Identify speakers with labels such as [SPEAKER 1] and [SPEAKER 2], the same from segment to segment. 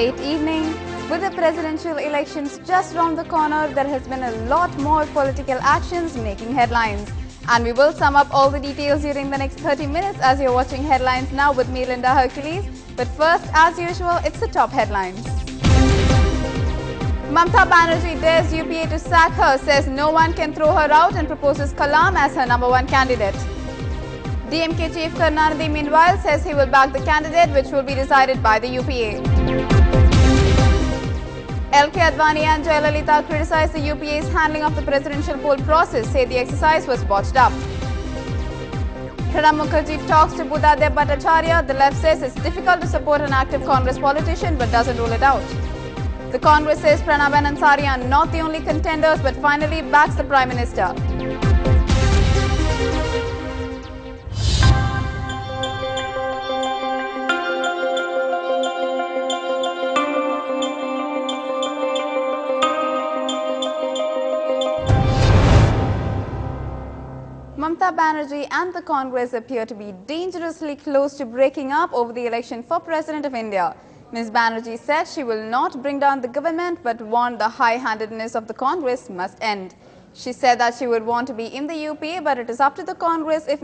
[SPEAKER 1] late evening. With the presidential elections just round the corner, there has been a lot more political actions making headlines. And we will sum up all the details during the next 30 minutes as you're watching Headlines Now with me, Linda Hercules. But first, as usual, it's the top headlines. Mamata Banerjee dares UPA to sack her, says no one can throw her out and proposes Kalam as her #1 candidate. DMK chief Karunanidhi meanwhile says he will back the candidate which will be decided by the UPA. LK Advani and Jayalalitha criticized the UPA's handling of the presidential poll process, say the exercise was botched up. Pranab Mukherjee talks to Buddhadev Bhattacharya. The left says it's difficult to support an active Congress politician but doesn't rule it out. The Congress says Pranab and Ansari are not the only contenders but finally backs the Prime Minister. Mamata Banerjee and the Congress appear to be dangerously close to breaking up over the election for President of India. Ms. Banerjee said she will not bring down the government but warned the high-handedness of the Congress must end. She said that she would want to be in the UPA but it is up to the Congress if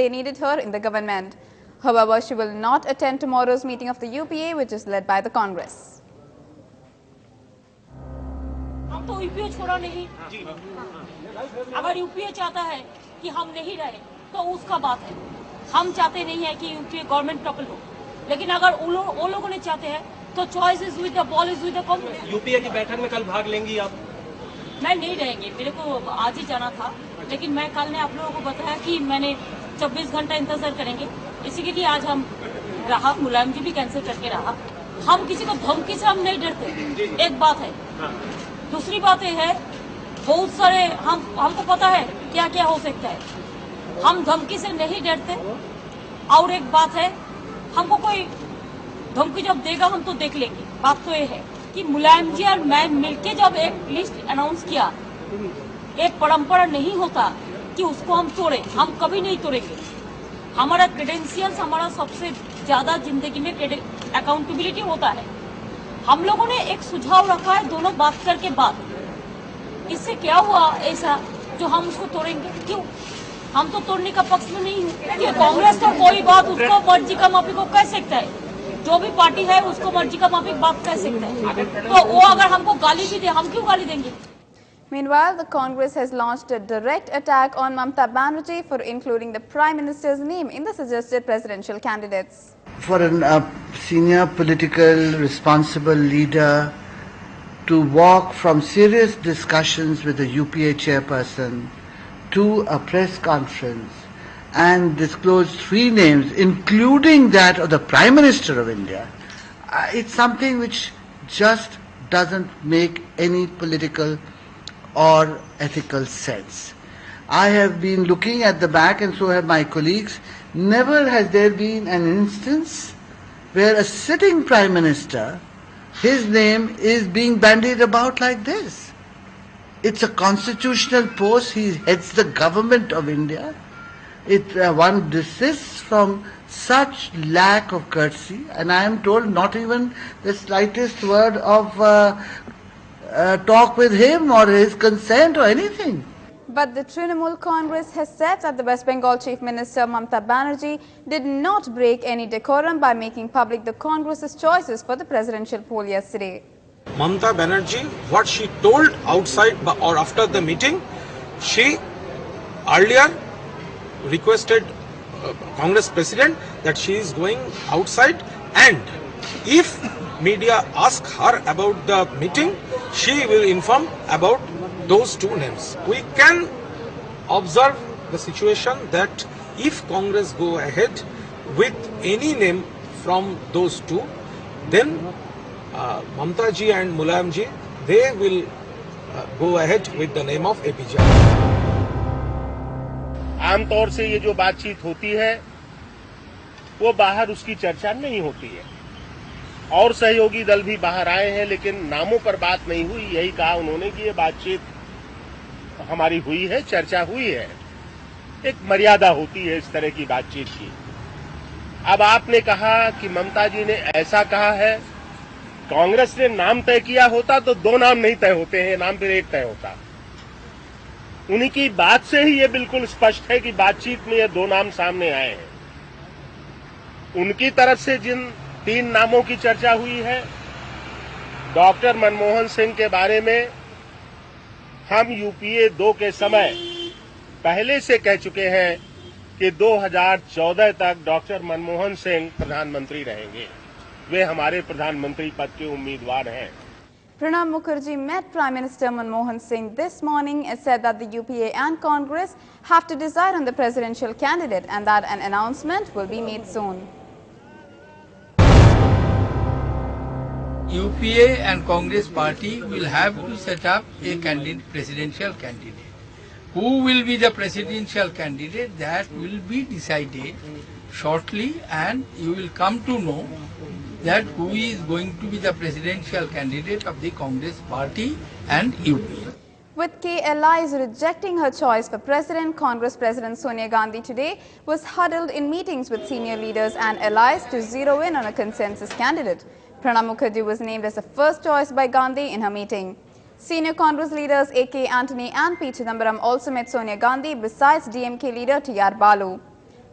[SPEAKER 1] they needed her in the government. However, she will not attend tomorrow's meeting of the UPA which is led by the Congress.
[SPEAKER 2] हम तो UPA छोड़ा नहीं। अगर UPA चाहता है कि हम नहीं रहे तो उसका बात है। हम चाहते नहीं है कि यूपीए गवर्नमेंट टॉपल हो, लेकिन अगर वो लोगों ने चाहते हैं तो choice is with the ball is with the Congress.
[SPEAKER 3] UPA की बैठक में कल भाग लेंगी आप?
[SPEAKER 2] मैं नहीं रहेंगी, मेरे को आज ही जाना था, लेकिन मैं कल ने आप लोगों को बताया कि मैंने 24 घंटा इंतजार करेंगे, इसी के लिए आज हम रहा। मुलायम जी भी कैंसिल करके रहा। हम किसी को धमकी से हम नहीं डरते, एक बात है। दूसरी बात यह है, बहुत सारे हमको पता है क्या क्या हो सकता है, हम धमकी से नहीं डरते। और एक बात है, हमको कोई धमकी जब देगा हम तो देख लेंगे। बात तो ये है कि मुलायम जी और मैं मिलके जब एक लिस्ट अनाउंस किया, एक परंपरा नहीं होता कि उसको हम तोड़े, हम कभी नहीं तोड़ेंगे। हमारा क्रेडेंशियल्स हमारा सबसे ज्यादा जिंदगी में अकाउंटेबिलिटी होता है। हम लोगों ने एक सुझाव रखा है दोनों बात करके बाद, इससे क्या हुआ ऐसा जो हम उसको तोड़ेंगे? क्यों? हम तो तोड़ने का पक्ष में नहीं हूँ कि कांग्रेस तो कोई बात उसको मर्जी का माफी को कह सकता है, जो भी पार्टी है उसको मर्जी का माफी बात कह सकता है, तो वो अगर हमको गाली भी दे हम क्यों गाली देंगे?
[SPEAKER 1] Meanwhile, the Congress has launched a direct attack on Mamata Banerjee for including the Prime Minister's name in the suggested presidential candidates.
[SPEAKER 4] For a senior political responsible leader to walk from serious discussions with the UPA chairperson to a press conference and disclose 3 names, including that of the Prime Minister of India, it's something which just doesn't make any political or ethical sense. I have been looking at the back and so have my colleagues. Never has there been an instance where a sitting Prime Minister, his name is being bandied about like this. It's a constitutional post. He heads the government of India. One desists from such lack of courtesy, and I am told not even the slightest word of talk with him or his consent or anything.
[SPEAKER 1] But the Trinamool Congress has said that the West Bengal Chief Minister Mamata Banerjee did not break any decorum by making public the Congress's choices for the presidential poll yesterday.
[SPEAKER 5] Mamata Banerjee, what she told outside or after the meeting, she earlier requested Congress President that she is going outside, and if media ask her about the meeting, she will inform about those 2 names. We can observe the situation that if Congress go ahead with any name from those 2, then Mamata ji and Mulayam ji, they will go ahead with the name of APJ.
[SPEAKER 6] आमतौर से ये जो बातचीत होती है वो बाहर उसकी चर्चा नहीं होती है, और सहयोगी दल भी बाहर आए हैं, लेकिन नामों पर बात नहीं हुई। यही कहा उन्होंने कि ये बातचीत हमारी हुई है, चर्चा हुई है। एक मर्यादा होती है इस तरह की बातचीत की। अब आपने कहा कि ममता जी ने ऐसा कहा है, कांग्रेस ने नाम तय किया होता तो 2 नाम नहीं तय होते हैं, नाम फिर 1 तय होता। उन्हीं की बात से ही ये बिल्कुल स्पष्ट है कि बातचीत में ये 2 नाम सामने आए हैं। उनकी तरफ से जिन 3 नामों की चर्चा हुई है, डॉक्टर मनमोहन सिंह के बारे में हम यूपीए 2 के समय पहले से कह चुके हैं कि 2014 तक डॉक्टर मनमोहन सिंह प्रधानमंत्री रहेंगे। वे हमारे प्रधानमंत्री पद के उम्मीदवार हैं।
[SPEAKER 1] Pranab Mukherjee met Prime Minister Manmohan Singh this morning and said that the UPA and Congress have to decide on the presidential candidate and that an announcement will be made soon.
[SPEAKER 7] UPA and Congress party will have to set up a presidential candidate. Who will be the presidential candidate, that will be decided shortly, and you will come to know that who is going to be the presidential candidate of the Congress party and UPA.
[SPEAKER 1] With KLIs rejecting her choice for president, Congress President Sonia Gandhi today was huddled in meetings with senior leaders and allies to zero in on a consensus candidate. Pranab Mukherjee was named as the first choice by Gandhi in her meeting. Senior Congress leaders A.K. Antony and P. Chidambaram also met Sonia Gandhi besides DMK leader T.R. Balu.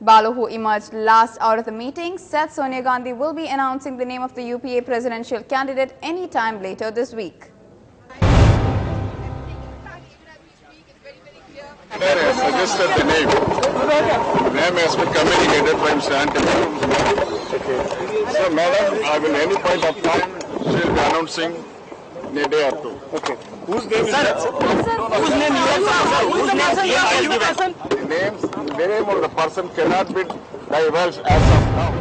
[SPEAKER 1] Balu, who emerged last out of the meeting, said Sonia Gandhi will be announcing the name of the UPA presidential candidate any time later this week.
[SPEAKER 8] Suggested the name. The name has been communicated by Mr. Antony. So, madam, I will any point of time she will be announcing in a day or 2.
[SPEAKER 6] Okay. Whose name is that?
[SPEAKER 8] The name of the person cannot be divulged as of now.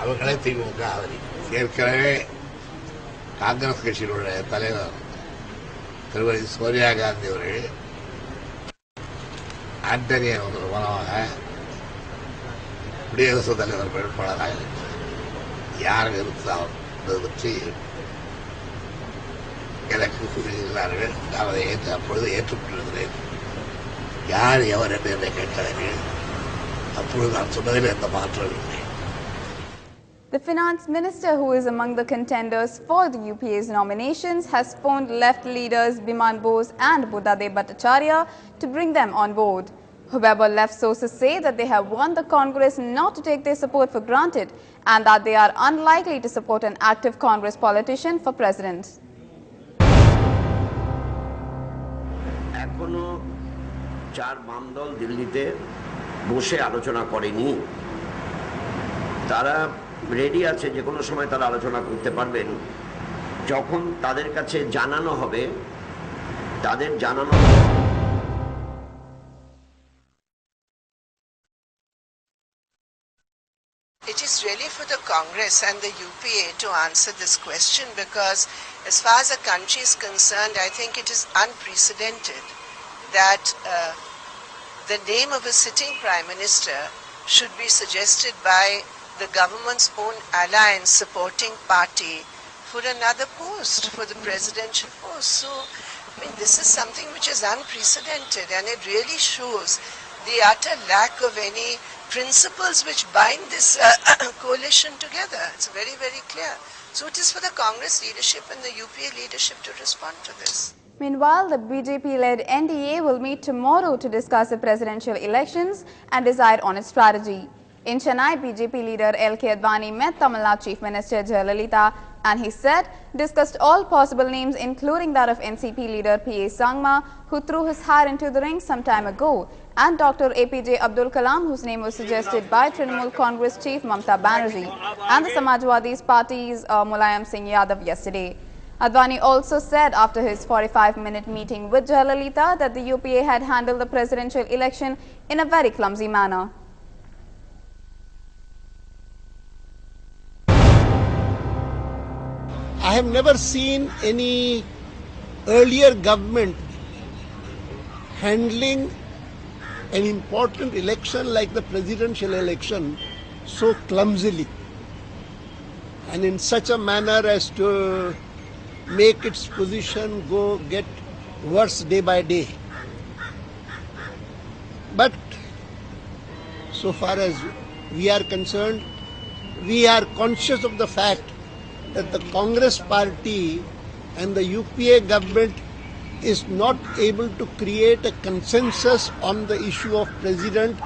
[SPEAKER 9] அவர்களே திமுக ஏற்கனவே காங்கிரஸ் கட்சியினுடைய தலைவர் திருமதி சோனியா காந்தி அவர்கள் ஆண்டனியை மூலமாக குடியரசுத் தலைவர் வேட்பாளராக யார் இருந்தால் பற்றி எனக்கு கூறுகிறார்கள். நான் அதை அப்பொழுது ஏற்றுக்கொள்கிறேன். யார் எவர் என்று என்னை கேட்டார்கள். அப்பொழுது நான் சொன்னதில் எந்த மாற்றம் இல்லை.
[SPEAKER 1] The finance minister, who is among the contenders for the UPA's nominations, has phoned left leaders Biman Bose and Buddhadev Bhattacharya to bring them on board. However, left sources say that they have warned the Congress not to take their support for granted and that they are unlikely to support an active Congress politician for president.
[SPEAKER 10] এখনো 4 বাম দল দিল্লিতে বসে আলোচনা করেনি। তারা ready আছে, যে কোনো সময় তারা আলোচনা করতে পারবেন। যখন তাদের কাছে জানানো হবে, তাদের জানানো
[SPEAKER 11] It is really for the Congress and the UPA to answer this question, because as far as the country is concerned, I think it is unprecedented that the name of a sitting Prime Minister should be suggested by the government's own alliance supporting party for another post, for the presidential post. So, I mean, this is something which is unprecedented, and it really shows the utter lack of any principles which bind this coalition together. It's very, very clear. So it is for the Congress leadership and the UPA leadership to respond to this.
[SPEAKER 1] Meanwhile, the BJP-led NDA will meet tomorrow to discuss the presidential elections and decide on its strategy. In Chennai, BJP leader L.K. Advani met Tamil Nadu Chief Minister Jayalalitha, and he said, discussed all possible names including that of NCP leader P.A. Sangma, who threw his hat into the ring some time ago, and Dr. APJ Abdul Kalam, whose name was suggested by Trinamool Congress Chief Mamta Banerjee and the Samajwadi Party's Mulayam Singh Yadav yesterday. Advani also said after his 45-minute meeting with Jayalalitha that the UPA had handled the presidential election in a very clumsy manner.
[SPEAKER 12] I have never seen any earlier government handling an important election like the presidential election so clumsily and in such a manner as to make its position get worse day by day. But so far as we are concerned, we are conscious of the fact that the Congress party and the UPA government is not able to create a consensus on the issue of president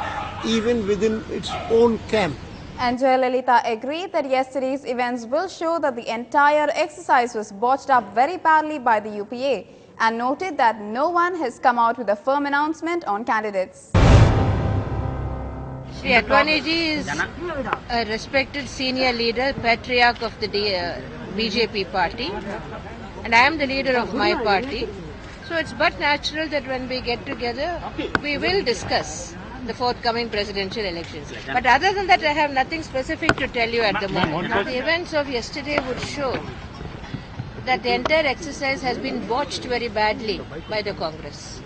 [SPEAKER 12] even within its own camp.
[SPEAKER 1] And Jayalalitha agreed that yesterday's events will show that the entire exercise was botched up very badly by the UPA, and noted that no one has come out with a firm announcement on candidates.
[SPEAKER 13] Shri Advani ji is a respected senior leader, patriarch of the BJP party, and I am the leader of my party. So it's but natural that when we get together, we will discuss the forthcoming presidential elections. But other than that, I have nothing specific to tell you at the moment. The events of yesterday would show that the entire exercise has been botched very badly by the Congress.